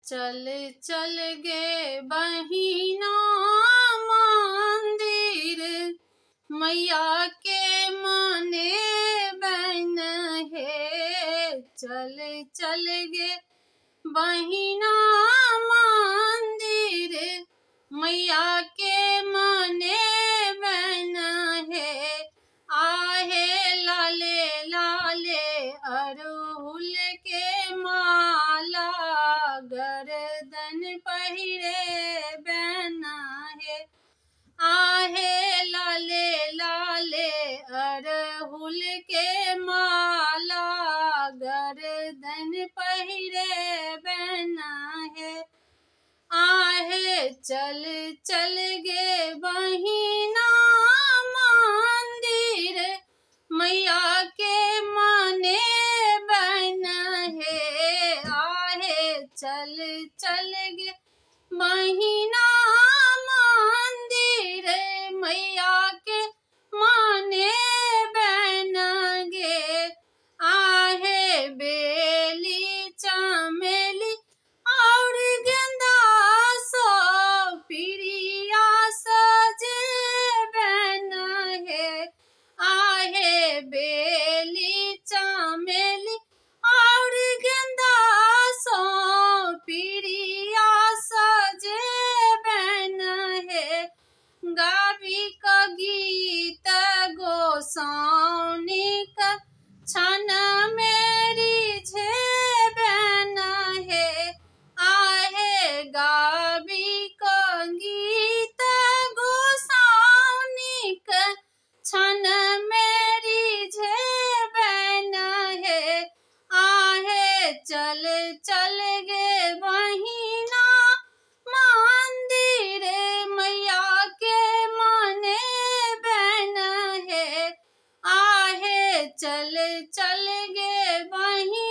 चल चल गे बहिना मंदिर, मैया के मने बन है। चल चल गे बहिना मंदिर, मैया के मने बन है। आहे लाले लाले अड़हुल के माला, गर्दन पहिरे बना है। आहे लाले लाले अड़हुल के माला, गर्दन पहिरे बना है। आहे चल चल गे बहिना मंदिर, मैया के मने बन है। आहे चल चल गे बहिना मंदिर, मैया के मने बन गे। आहे बेली चमेली और गेंदा सो, प्रिया सजे बन है। आहे बेली चमेली और गेंदा सो, प्रिया सजे बन है। गावी का गीत गोसाउनी का छन मेरी झे बन है। आहे गावी का गीत गोसाउनी का छन मेरी झे बन है। आहे चल चल गे बहिना मंदिर, मैया के मने बन है। आहे चल चल गे बहिना